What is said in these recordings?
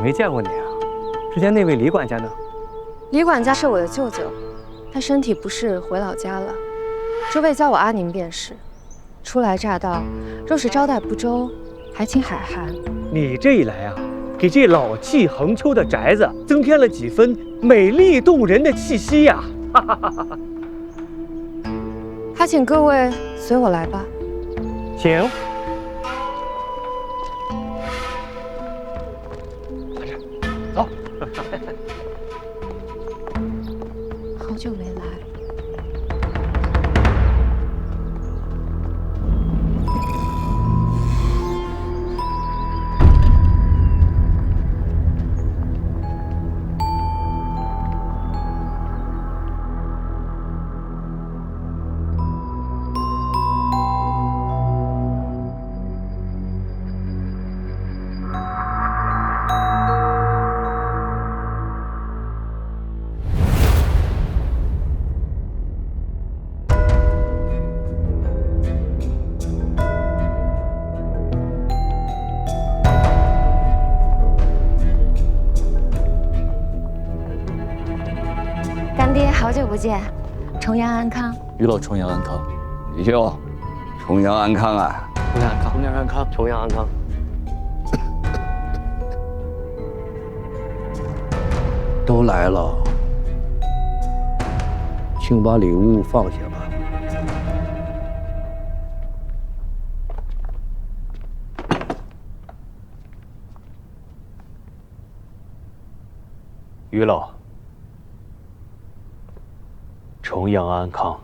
没见过你啊。之前那位李管家呢？李管家是我的舅舅，他身体不适回老家了。诸位叫我阿宁便是。初来乍到，若是招待不周，还请海涵。你这一来啊，给这老气横秋的宅子增添了几分美丽动人的气息呀！哈哈哈哈！还请各位随我来吧。请。走。好久没来。干爹，好久不见，重阳安康。于老重阳安康。李兄，重阳安康啊！重阳安康，重阳安康，重阳安康。都来了，请把礼物放下吧。于老，重阳安康。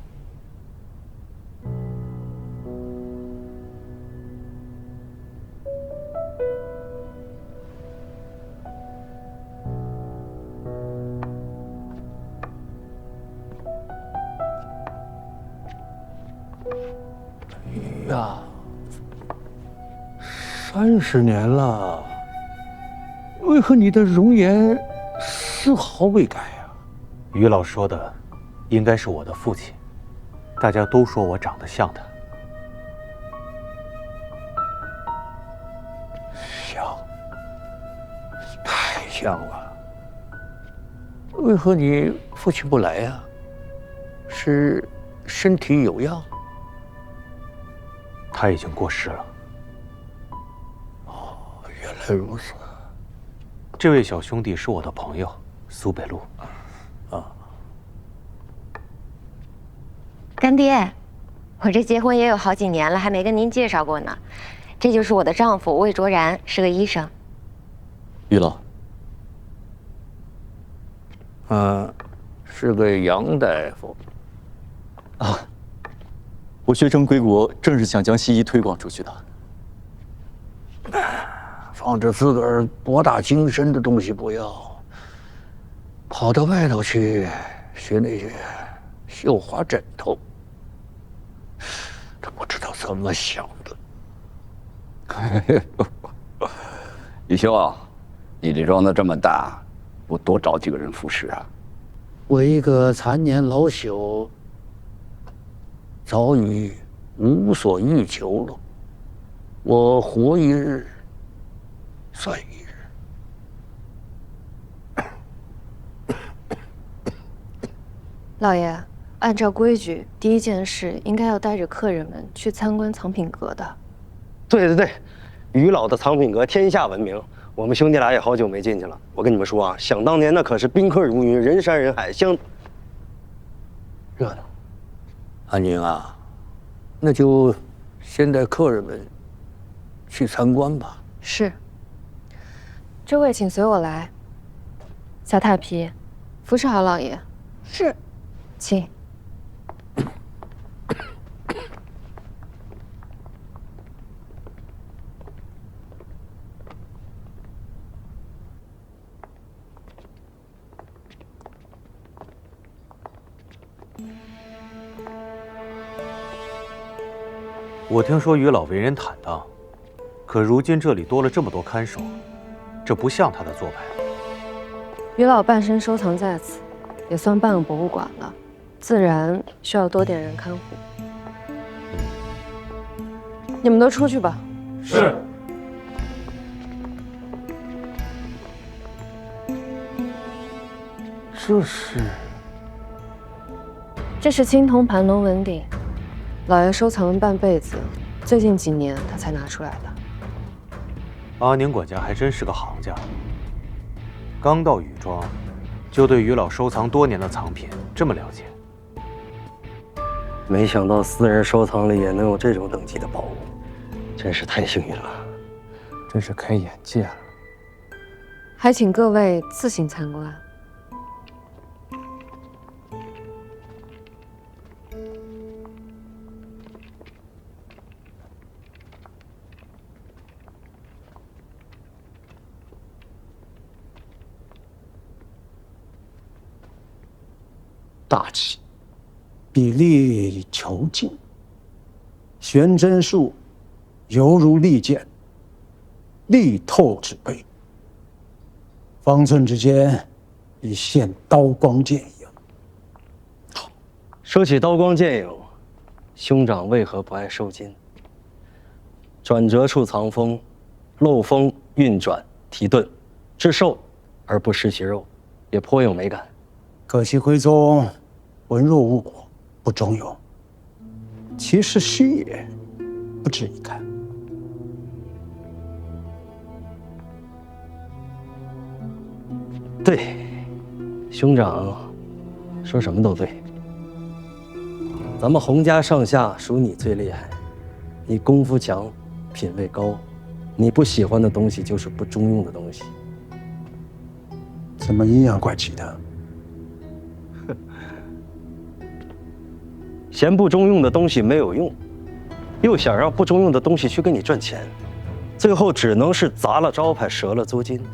呀，30年了，为何你的容颜丝毫未改啊？于老说的，应该是我的父亲。大家都说我长得像他。像，太像了。为何你父亲不来呀？是身体有恙？他已经过世了。哦，原来如此。这位小兄弟是我的朋友，苏北路。干爹，我这结婚也有好几年了，还没跟您介绍过呢。这就是我的丈夫魏卓然，是个医生。于老，是个杨大夫。啊，我学成归国，正是想将西医推广出去的。放着自个儿博大精深的东西不要，跑到外头去学那些绣花枕头，他不知道怎么想的。李兄啊，你这庄子这么大，不多找几个人服侍啊？我一个残年老朽，早已无所欲求了。我活一日，算一日。老爷，按照规矩，第一件事应该要带着客人们去参观藏品阁的。对对对，于老的藏品阁天下闻名，我们兄弟俩也好久没进去了。我跟你们说啊，想当年那可是宾客如云，人山人海，热闹。安宁啊，那就先带客人们去参观吧。是。诸位请随我来。小太皮，扶持好老爷。是。请。我听说于老为人坦荡，可如今这里多了这么多看守，这不像他的做派。于老半生收藏在此，也算半个博物馆了，自然需要多点人看护。你们都出去吧。是。这是青铜盘龙纹鼎，老爷收藏了半辈子，最近几年他才拿出来的。阿宁管家还真是个行家，刚到禹庄，就对于老收藏多年的藏品这么了解。没想到私人收藏里也能有这种等级的宝物，真是太幸运了。真是开眼界了。还请各位自行参观。大气，比例遒劲，悬针术犹如利剑，力透纸背，方寸之间已现刀光剑影。说起刀光剑影，兄长为何不爱收金？转折处藏锋，漏锋运转提钝，致瘦而不失其肉，也颇有美感。可惜徽宗文弱误国，不中用，其实虚也，不值一看。对，兄长说什么都对。咱们洪家上下属你最厉害，你功夫强，品味高，你不喜欢的东西就是不中用的东西。怎么阴阳怪气的？嫌不中用的东西没有用，又想让不中用的东西去给你赚钱，最后只能是砸了招牌，折了租金。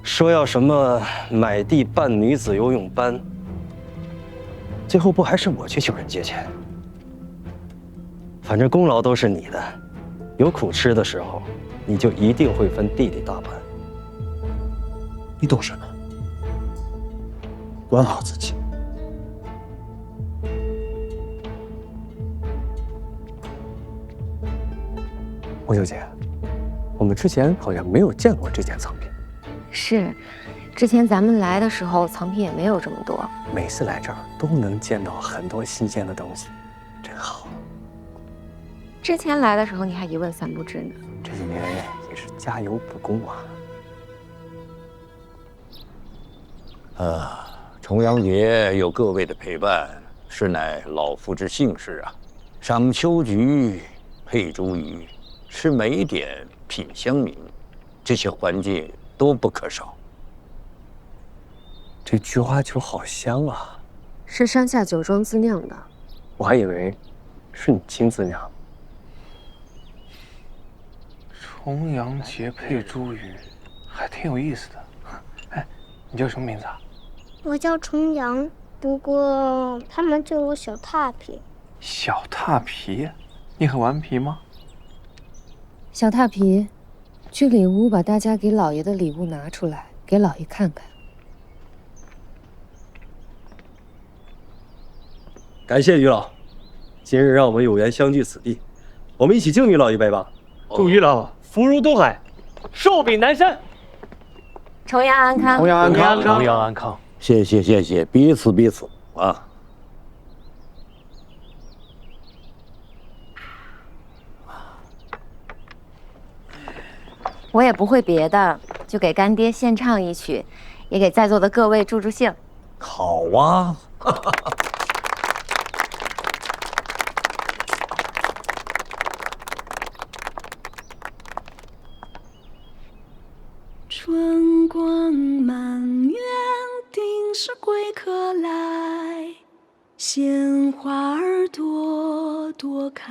说要什么买地办女子游泳班，最后不还是我去求人借钱？反正功劳都是你的，有苦吃的时候，你就一定会分弟弟大半。你懂什么？管好自己。洪小姐，我们之前好像没有见过这件藏品。是，之前咱们来的时候藏品也没有这么多。每次来这儿都能见到很多新鲜的东西，真好。之前来的时候你还一问三不知呢。这几年也是加油补功啊。重阳节有各位的陪伴，实乃老夫之幸事啊。赏秋菊，配茱萸，吃美点，品香茗，这些环境都不可少。这菊花酒好香啊！是山下酒庄自酿的，我还以为是你亲自酿。重阳节配茱萸，还挺有意思的。哎，你叫什么名字啊？我叫重阳，不过他们叫我小踏皮。小踏皮？你很顽皮吗？小踏皮，去里屋把大家给老爷的礼物拿出来，给老爷看看。感谢于老，今日让我们有缘相聚此地，我们一起敬于老一杯吧。祝于老福如东海，寿比南山。重阳安康，重阳安康，重阳安康。谢谢谢谢，彼此彼此啊。我也不会别的，就给干爹献唱一曲，也给在座的各位助助兴。好啊。春光满园，定是贵客来，鲜花儿朵朵开。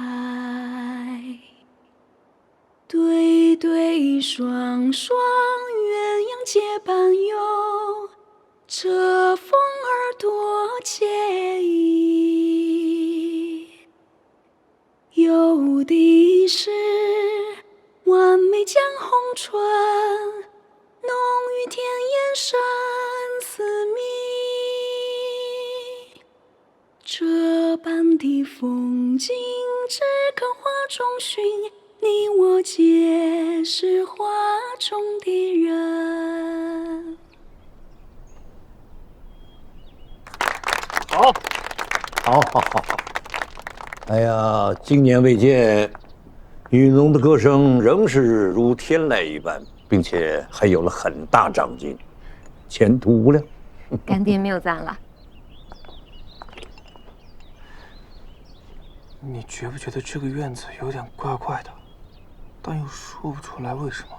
对对双双，鸳鸯结伴游，这风儿多惬意。有的是完美江红春，浓郁田野深似蜜。这般的风景，只可画中寻。你我皆是画中的人。好，好。哎呀，经年未见，雨农的歌声仍是如天籁一般，并且还有了很大长进，前途无量。干爹谬赞了。你觉不觉得这个院子有点怪怪的，但又说不出来为什么？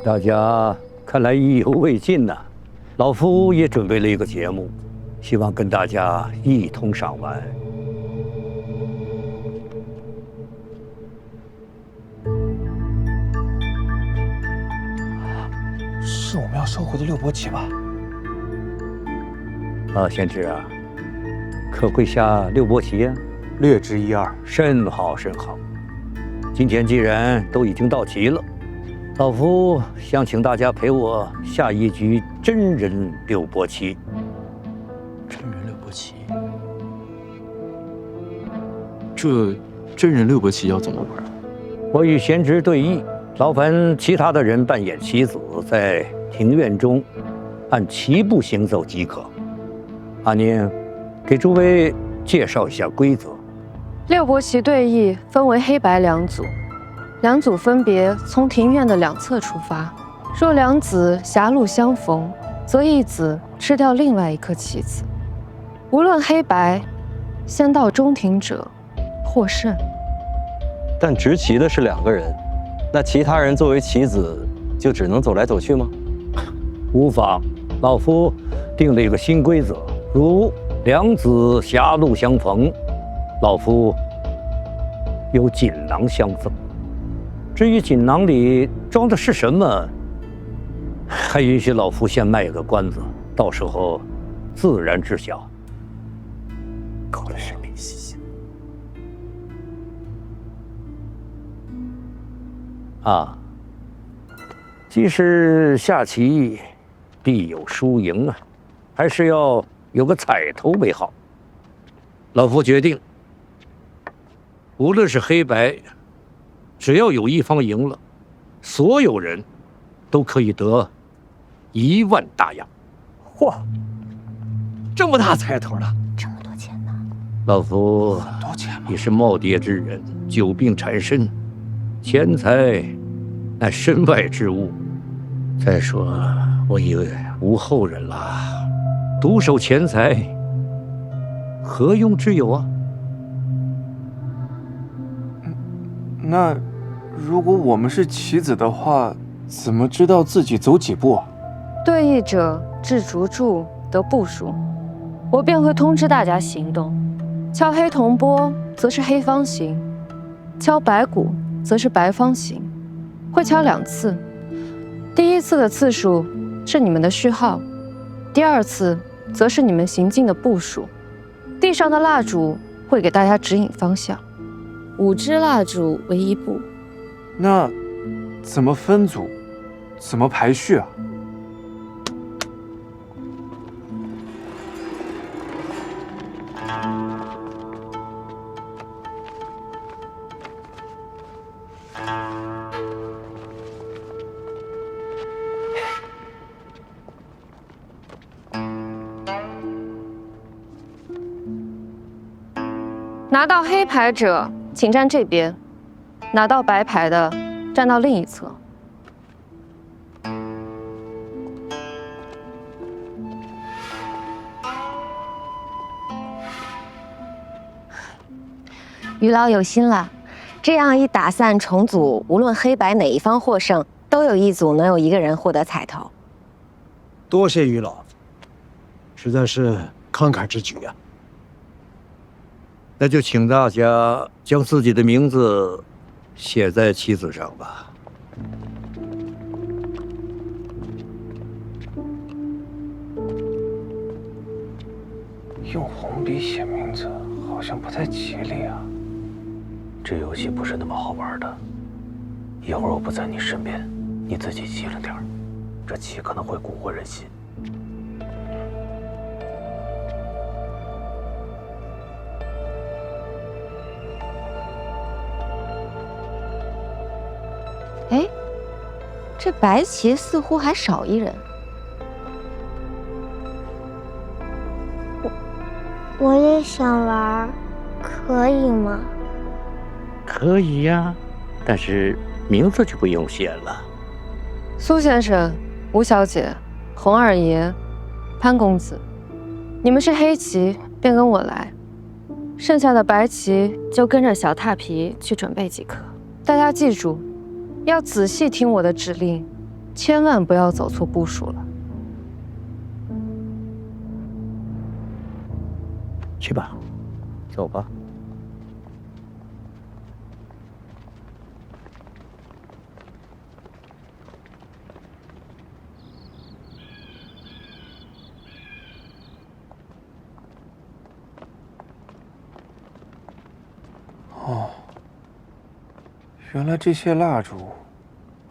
大家看来意犹未尽呐，老夫也准备了一个节目，希望跟大家一同赏玩。是我们要收回的六伯旗吧？贤侄啊，可会下六伯旗呀？略知一二。甚好，甚好。今天既然都已经到齐了，老夫想请大家陪我下一局真人六伯旗。真人六伯旗，这真人六伯旗要怎么玩？我与贤侄对弈，劳烦其他的人扮演棋子，在庭院中按棋步行走即可。阿宁，给诸位介绍一下规则。六伯旗对弈分为黑白两组，两组分别从庭院的两侧出发。若两子狭路相逢，则一子吃掉另外一颗棋子。无论黑白，先到中庭者获胜。但执棋的是2个人，那其他人作为棋子就只能走来走去吗？无妨，老夫定了一个新规则，如两子狭路相逢，老夫有锦囊相赠。至于锦囊里装的是什么，还允许老夫先卖个关子，到时候自然知晓。搞了神秘兮兮。啊，既是下棋，必有输赢啊，还是要有个彩头为好。老夫决定，无论是黑白，只要有一方赢了，所有人都可以得1万大洋。嚯，这么大彩头了！这么多钱呢？老夫也是耄耋之人，久病缠身，钱财乃身外之物。再说我已无后人了，独守钱财，何用之有啊？那如果我们是棋子的话，怎么知道自己走几步啊？对弈者掷竹柱得部署，我便会通知大家行动。敲黑铜钵则是黑方形，敲白鼓则是白方形，会敲2次。第1次的次数是你们的序号，第2次则是你们行进的步数。地上的蜡烛会给大家指引方向，5支蜡烛为1步。那怎么分组？怎么排序啊？拿到黑牌者，请站这边；拿到白牌的，站到另一侧。于老有心了，这样一打散重组，无论黑白哪一方获胜，都有一组能有1个人获得彩头。多谢于老，实在是慷慨之举啊！那就请大家将自己的名字写在棋子上吧。用红笔写名字好像不太吉利啊。这游戏不是那么好玩的。一会儿我不在你身边，你自己机灵点儿，这棋可能会蛊惑人心。哎，这白棋似乎还少一人。我也想玩，可以吗？可以呀，但是名字就不用写了。苏先生、吴小姐、洪二爷、潘公子，你们是黑棋，便跟我来；剩下的白棋就跟着小踏皮去准备几颗。大家记住，要仔细听我的指令，千万不要走错部署了。去吧，走吧。哦，原来这些蜡烛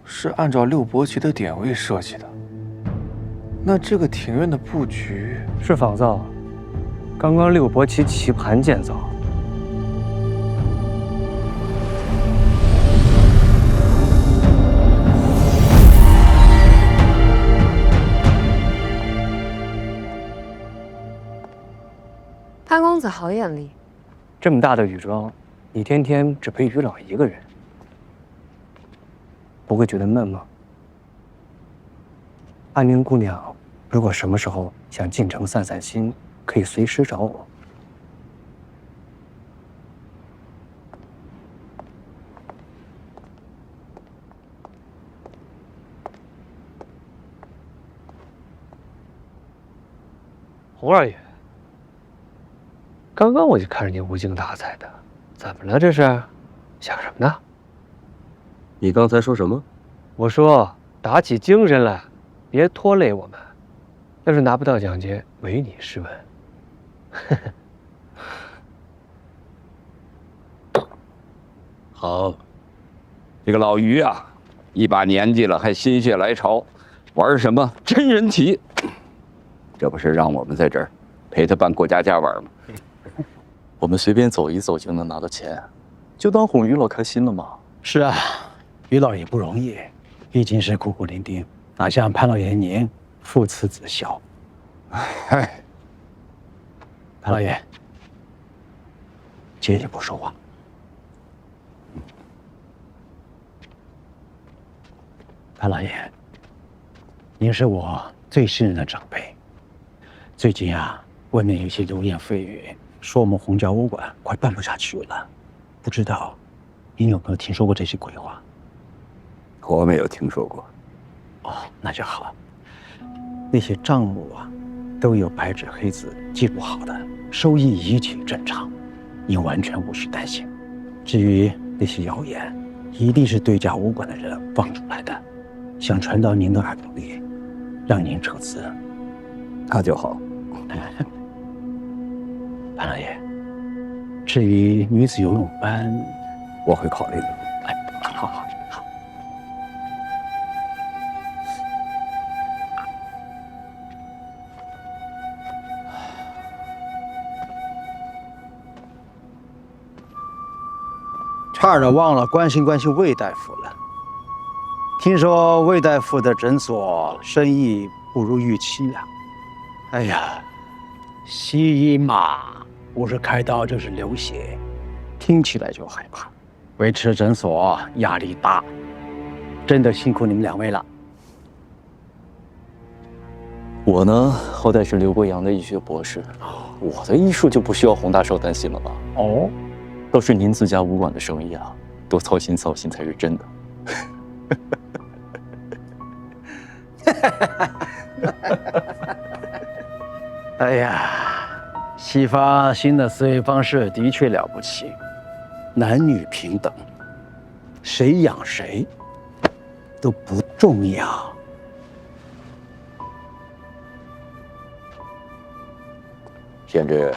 是按照六伯棋的点位设计的。那这个庭院的布局是仿造，刚刚六伯棋棋盘建造。潘公子好眼力，这么大的雨庄，你天天只陪于老一个人，不会觉得闷吗？安宁姑娘，如果什么时候想进城散散心，可以随时找我。洪二爷，刚刚我就看着你无精打采的，怎么了这是？想什么呢？你刚才说什么？我说打起精神来，别拖累我们。要是拿不到奖金，唯你是问。好，这个老于啊，一把年纪了还心血来潮，玩什么真人棋？这不是让我们在这儿陪他办过家家玩吗？我们随便走一走就能拿到钱，就当哄于老开心了嘛。是啊，于老也不容易，毕竟是苦苦伶仃，哪像潘老爷您父慈子孝。哎，潘老爷，接着不说话。潘老爷，您是我最信任的长辈。最近啊，外面有些流言蜚语，说我们洪家武馆快办不下去了，不知道您有没有听说过这些鬼话？我没有听说过。哦，那就好。那些账目啊，都有白纸黑字记录好的，收益一切正常，您完全无需担心。至于那些谣言，一定是对家武馆的人放出来的，想传到您的耳朵里，让您撤资。那就好。潘老爷，至于女子游泳班，我会考虑的。哎，好好好。差点忘了关心魏大夫了。听说魏大夫的诊所生意不如预期啊。哎呀，西医嘛，不是开刀就是流血，听起来就害怕。维持诊所压力大，真的辛苦你们两位了。我呢，好歹是刘伯阳的医学博士，我的医术就不需要洪大少担心了吧？哦，都是您自家武馆的生意啊，多操心操心才是真的。哎呀，西方新的思维方式的确了不起，男女平等，谁养谁都不重要。贤侄，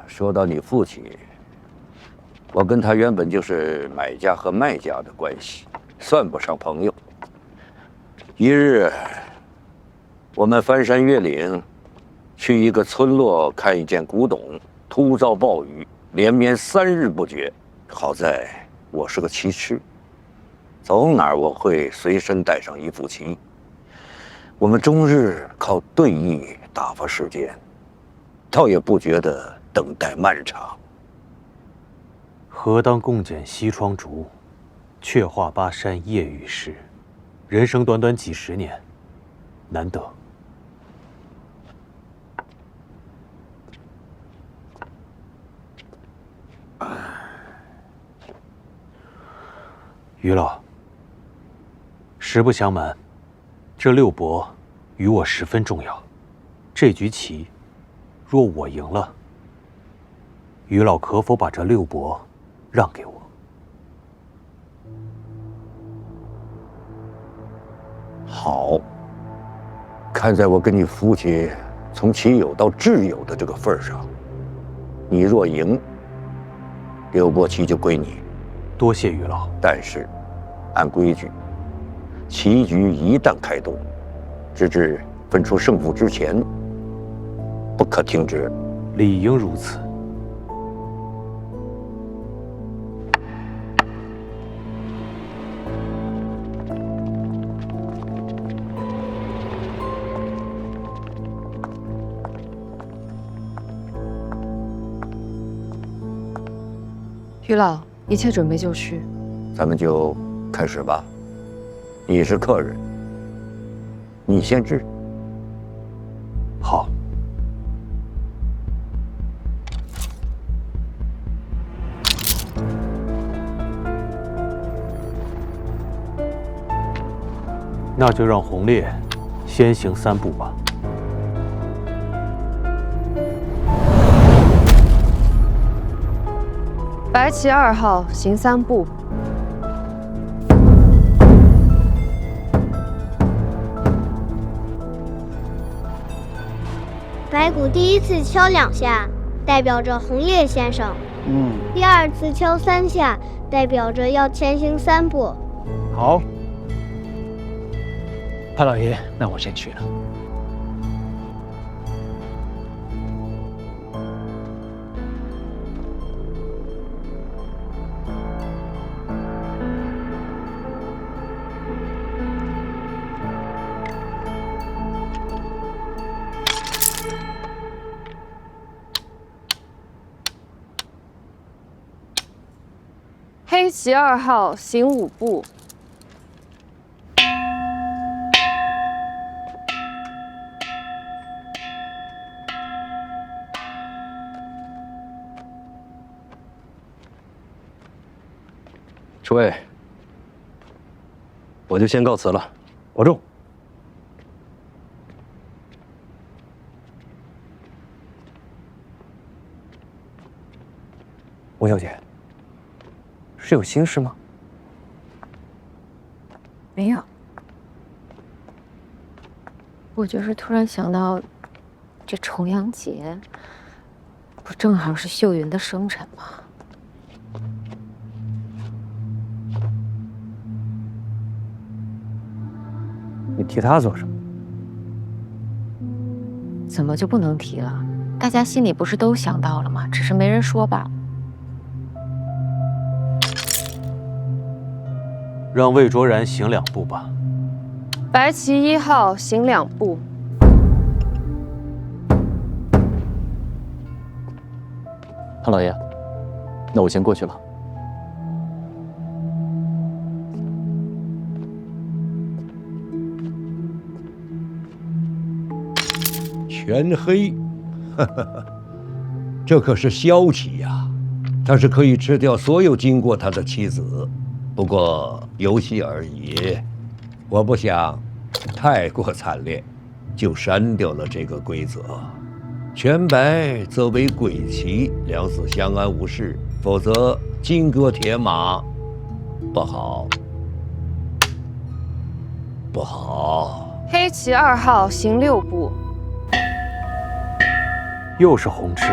说到你父亲，我跟他原本就是买家和卖家的关系，算不上朋友。一日，我们翻山越岭，去一个村落看一件古董，突遭暴雨，连绵3日不绝。好在我是个骑士，走哪儿我会随身带上一副旗。我们终日靠对弈打发时间，倒也不觉得等待漫长。何当共剪西窗烛，却话巴山夜雨时。人生短短几十年，难得。于老，实不相瞒，这六伯与我十分重要。这局棋，若我赢了，于老可否把这六伯让给我？好，看在我跟你父亲从棋友到挚友的这个份上，你若赢，六伯棋就归你。多谢于老。但是，按规矩，棋局一旦开动，直至分出胜负之前，不可停止。理应如此。于老，一切准备就绪，咱们就开始吧。你是客人，你先治。好。那就让红烈先行3步吧。白棋2号行3步。白骨第一次敲2下，代表着红烈先生。第2次敲3下，代表着要前行3步。好，潘老爷，那我先去了。黑棋2号行5步。诸位，我就先告辞了。保重。吴小姐，是有心事吗？没有，我就是突然想到，这重阳节，不正好是秀云的生辰吗？你提他做什么？怎么就不能提了？大家心里不是都想到了吗？只是没人说罢了。让魏卓然行2步吧。白棋1号行2步。潘老爷，那我先过去了。全黑，这可是枭棋呀，他是可以吃掉所有经过他的棋子。不过游戏而已，我不想太过惨烈，就删掉了这个规则。全白则为鬼棋，两死相安无事；否则金戈铁马，不好，不好。黑棋2号行6步。又是红赤，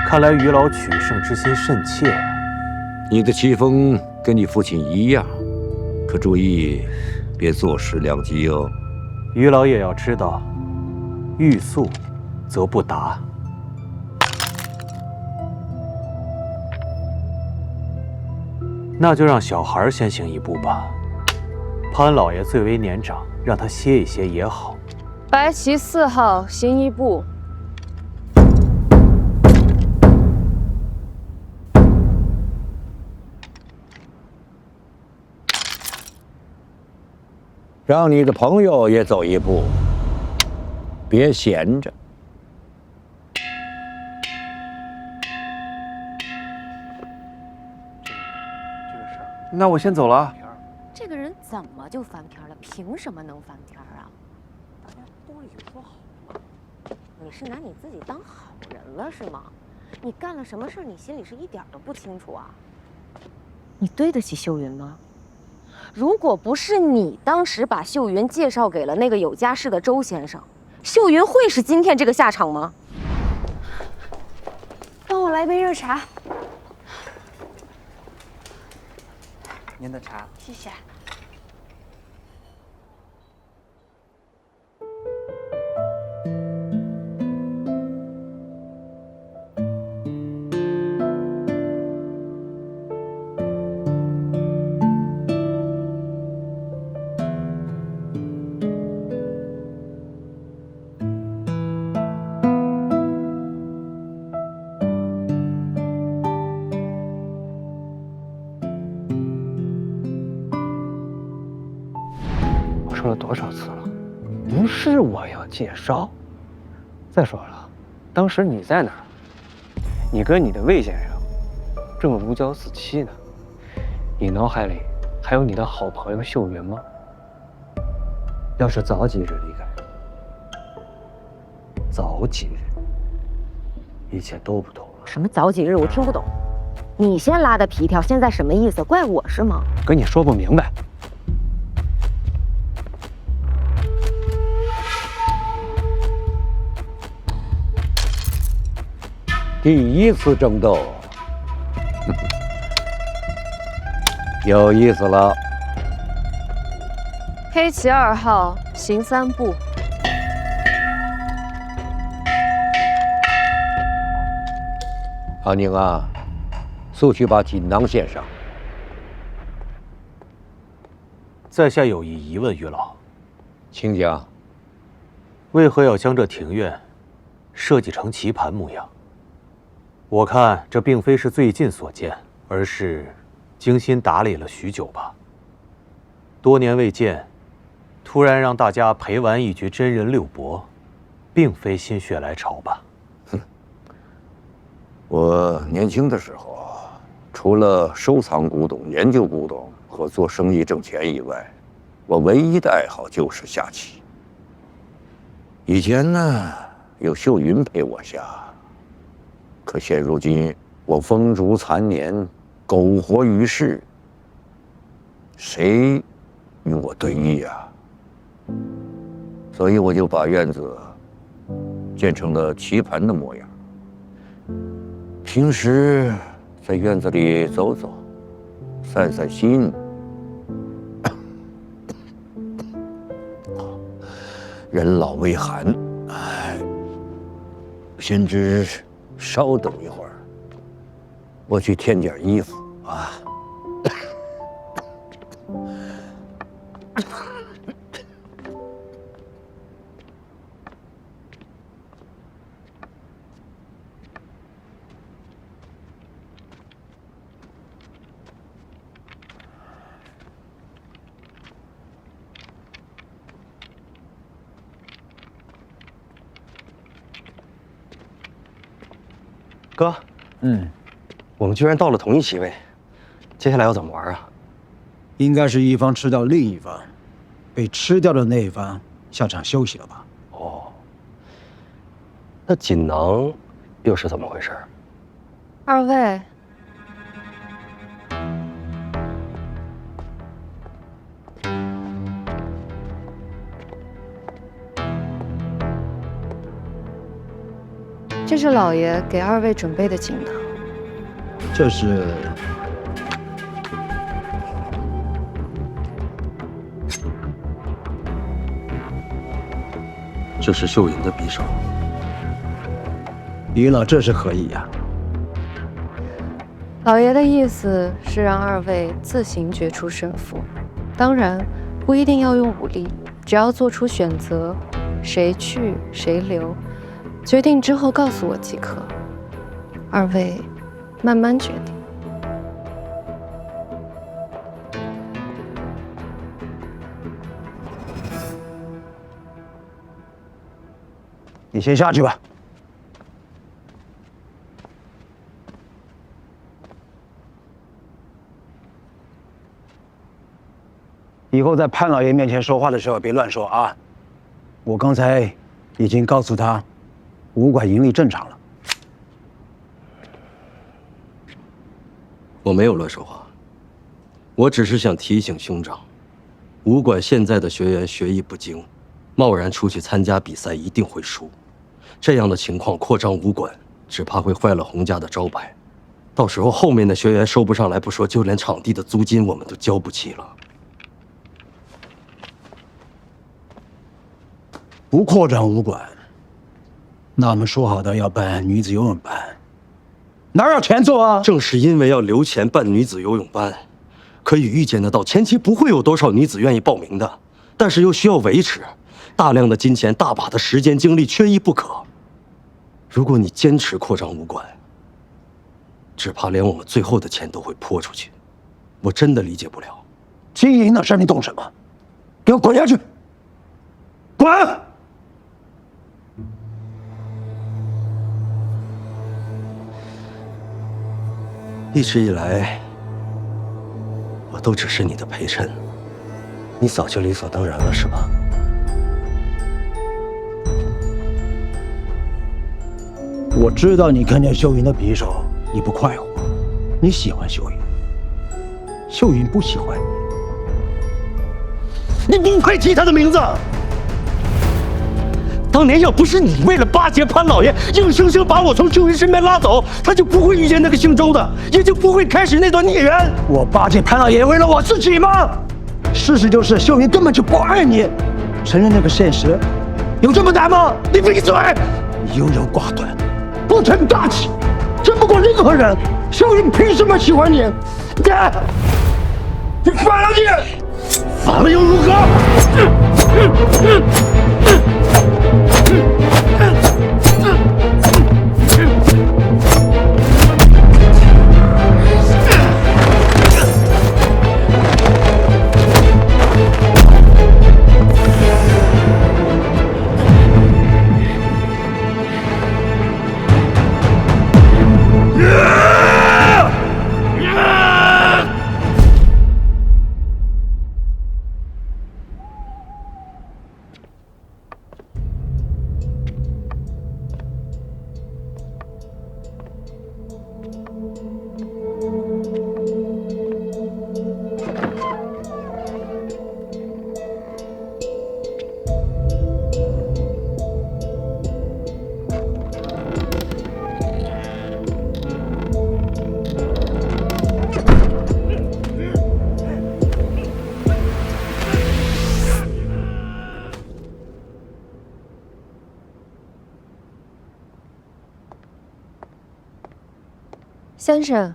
看来于老取胜之心甚切。你的棋风跟你父亲一样，可注意别坐失良机哦。于老也要知道，欲速则不达。那就让小孩先行一步吧。潘老爷最为年长，让他歇一歇也好。白旗4号行一步。让你的朋友也走一步，别闲着。那我先走了。这个人怎么就翻篇了？凭什么能翻篇啊？大家都已经说好了，你是拿你自己当好人了是吗？你干了什么事，你心里是一点都不清楚啊？你对得起秀云吗？如果不是你当时把秀云介绍给了那个有家室的周先生，秀云会是今天这个下场吗？帮我来杯热茶。您的茶，谢谢。说了多少次了，不是我要介绍。再说了，当时你在哪儿？你跟你的魏先生正如胶似漆呢。你脑海里还有你的好朋友秀云吗？要是早几日离开，早几日，一切都不同了。什么早几日？我听不懂。你先拉的皮条，现在什么意思？怪我是吗？跟你说不明白。第一次争斗，有意思了。黑旗2号行3步。阿宁啊，速去把锦囊献上。在下有一疑问，于老，请讲。为何要将这庭院设计成棋盘模样？我看这并非是最近所见，而是精心打理了许久吧。多年未见，突然让大家陪玩一局真人六博，并非心血来潮吧？哼，我年轻的时候，除了收藏古董、研究古董和做生意挣钱以外，我唯一的爱好就是下棋。以前呢，有秀云陪我下。可现如今，我风烛残年，苟活于世，谁与我对弈呀？所以我就把院子建成了棋盘的模样。平时在院子里走走，散散心。人老微寒，哎，先知。稍等一会儿，我去添件衣服啊。哥，我们居然到了同一席位，接下来要怎么玩啊？应该是一方吃掉另一方，被吃掉的那一方下场休息了吧？哦，那锦囊又是怎么回事？二位，这是老爷给二位准备的锦囊。这是秀云的匕首。于老，这是何意呀？老爷的意思是让二位自行决出胜负，当然不一定要用武力，只要做出选择，谁去谁留，决定之后告诉我即可。二位慢慢决定。你先下去吧。以后在潘老爷面前说话的时候别乱说啊！我刚才已经告诉他，武馆盈利正常了。我没有乱说话，我只是想提醒兄长，武馆现在的学员学艺不精，贸然出去参加比赛一定会输。这样的情况扩张武馆，只怕会坏了洪家的招牌。到时候后面的学员收不上来不说，就连场地的租金我们都交不起了。不扩张武馆，那我们说好的要办女子游泳班，哪有钱做啊？正是因为要留钱办女子游泳班，可以预见得到前期不会有多少女子愿意报名的，但是又需要维持，大量的金钱，大把的时间精力，缺一不可。如果你坚持扩张武馆，只怕连我们最后的钱都会泼出去，我真的理解不了。经营的事你懂什么？给我滚下去！滚！一直以来，我都只是你的陪衬，你早就理所当然了，是吧？我知道你看见秀云的匕首，你不快活，你喜欢秀云，秀云不喜欢你，你不配提她的名字。当年要不是你为了巴结潘老爷，硬生生把我从秀云身边拉走，他就不会遇见那个姓周的，也就不会开始那段孽缘。我巴结潘老爷为了我自己吗？事实就是秀云根本就不爱你，承认那个现实，有这么难吗？你闭嘴！你优柔寡断，不成大器，争不过任何人。秀云凭什么喜欢你？你反了你！反了又如何？先生，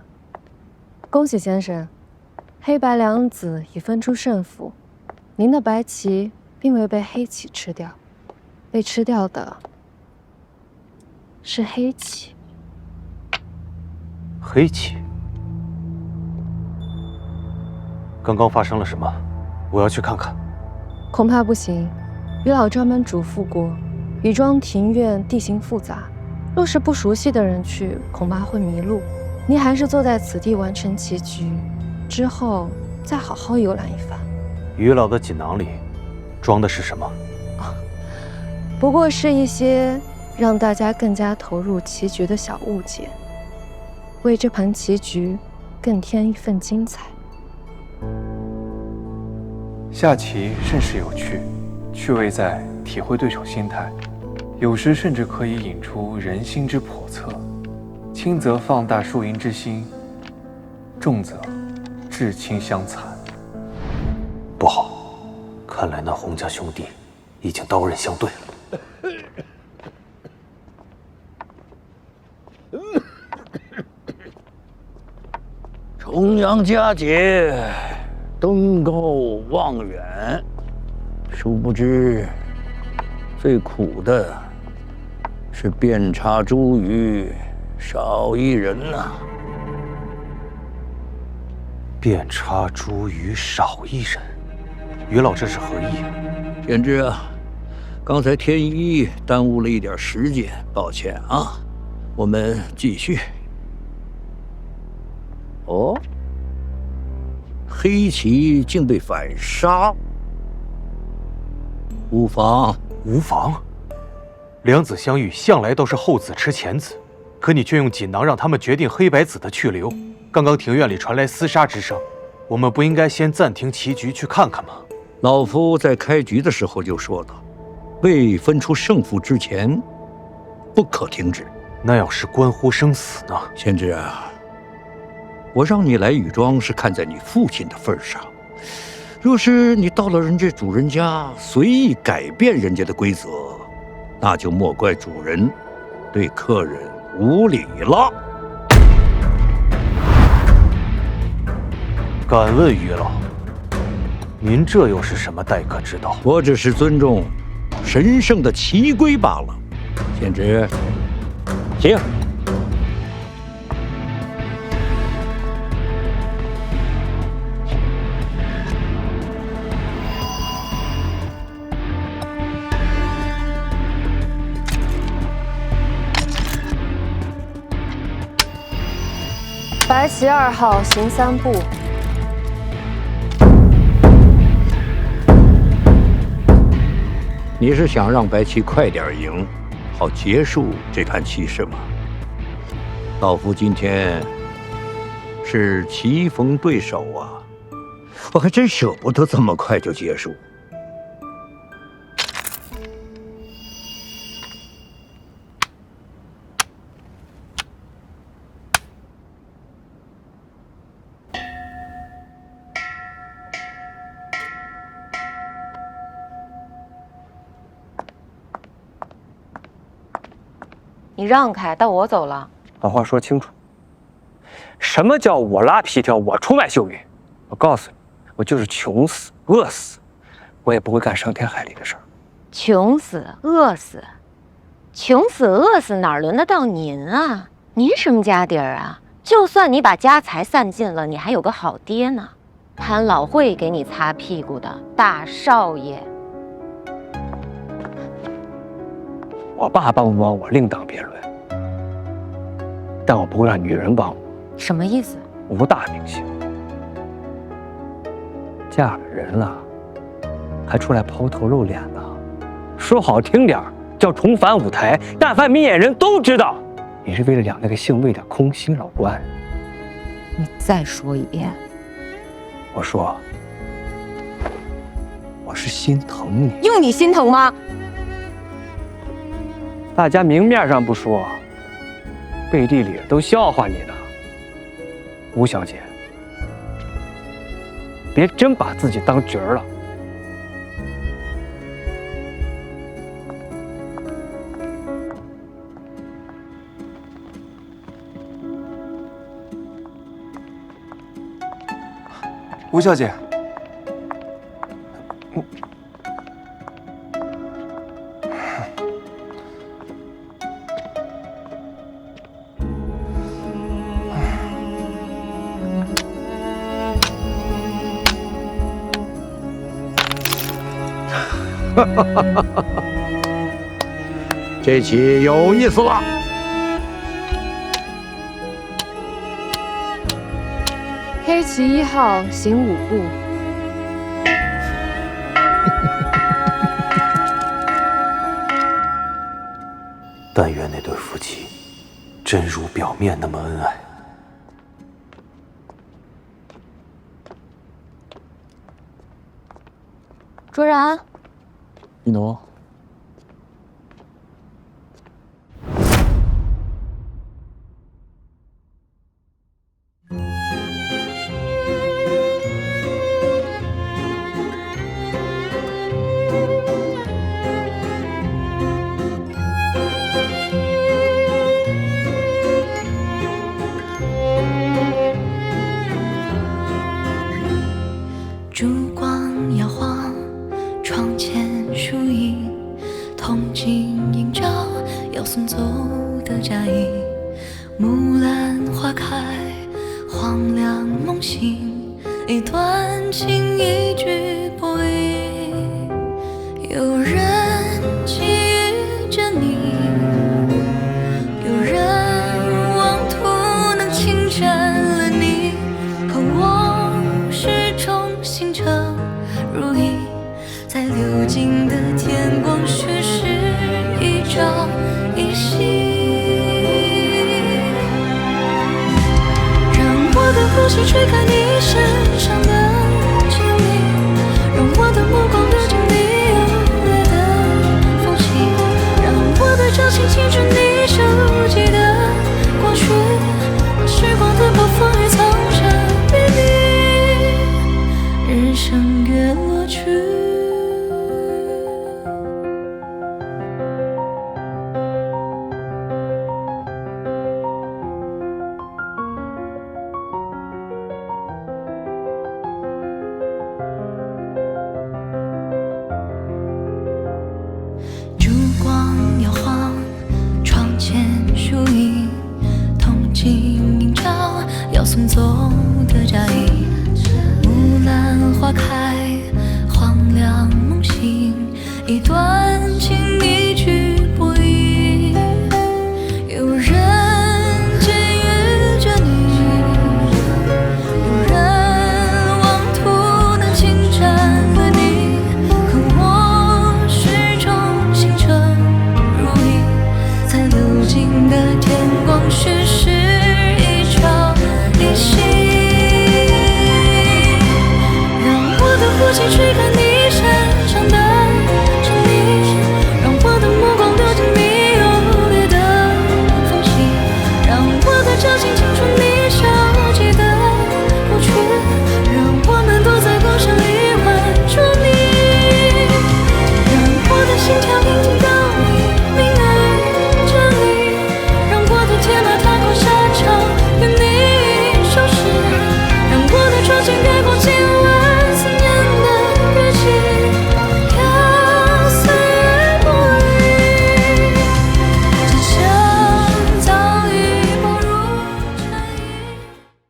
恭喜先生，黑白两子已分出胜负，您的白棋并未被黑棋吃掉，被吃掉的是黑棋。黑棋？刚刚发生了什么？我要去看看。恐怕不行，于老专门嘱咐过，雨庄庭院地形复杂，若是不熟悉的人去，恐怕会迷路。您还是坐在此地完成棋局，之后再好好游览一番。于老的锦囊里装的是什么？不过是一些让大家更加投入棋局的小物件，为这盘棋局更添一份精彩。下棋甚是有趣，趣味在体会对手心态，有时甚至可以引出人心之叵测。轻则放大输赢之心，重则至亲相残。不好，看来那洪家兄弟已经刀刃相对了。重阳佳节，登高望远，殊不知最苦的是遍插茱萸少一人呐。遍插茱萸少一人，于老这是何意？天知啊，刚才天一耽误了一点时间，抱歉啊。我们继续。哦，黑旗竟被反杀，无妨，无妨。两子相遇，向来都是后子吃前子，可你却用锦囊让他们决定黑白子的去留。刚刚庭院里传来厮杀之声，我们不应该先暂停棋局去看看吗？老夫在开局的时候就说道，未分出胜负之前，不可停止。那要是关乎生死呢？贤侄啊，我让你来禹庄是看在你父亲的份上，若是你到了人家主人家，随意改变人家的规则，那就莫怪主人对客人无礼了。敢问于老，您这又是什么待客之道？我只是尊重神圣的棋规罢了。贤侄，行。白棋2号行3步。你是想让白棋快点赢，好结束这盘棋是吗？老夫今天是棋逢对手啊，我还真舍不得这么快就结束。你让开，到我走了。把话说清楚。什么叫我拉皮条，我出卖秀玉？我告诉你，我就是穷死、饿死，我也不会干伤天害理的事儿。穷死、饿死，穷死、饿死，哪轮得到您啊？您什么家底儿啊？就算你把家财散尽了，你还有个好爹呢，潘老会给你擦屁股的大少爷。我爸帮不帮我另当别论，但我不会让女人帮我。什么意思？无大名姓，嫁了人了，还出来抛头露脸呢。说好听点叫重返舞台，但凡明眼人都知道，你是为了养那个姓魏的空心老官。你再说一遍。我说，我是心疼你。用你心疼吗？大家明面上不说，背地里都笑话你呢。吴小姐，别真把自己当角儿了。吴小姐，这棋有意思了。黑棋1号行5步。但愿那对夫妻真如表面那么恩爱。卓然，一诺。烛光摇晃，窗前树影，铜镜映照，要送走的佳音。木兰花开，黄粱梦醒，一段情，一句薄语。有人觊觎着你，有人妄图能侵占了你，可我始终心诚如一，在流尽的天光虚实，一朝一夕。让我的呼吸吹开你身上的经历，让我的目光流进你掌心轻触你手记的过去，把时光的暴风雨藏着秘密，日升月落去。烛光摇晃，窗前树影，铜镜映照，要送走的佳音。木兰花开，黄粱梦醒，一段情，一句薄语。有人觊觎着你，有人妄图能侵占了你，可我始终心诚如一，在流尽的天光虚实，一朝一夕。让我的呼吸吹干你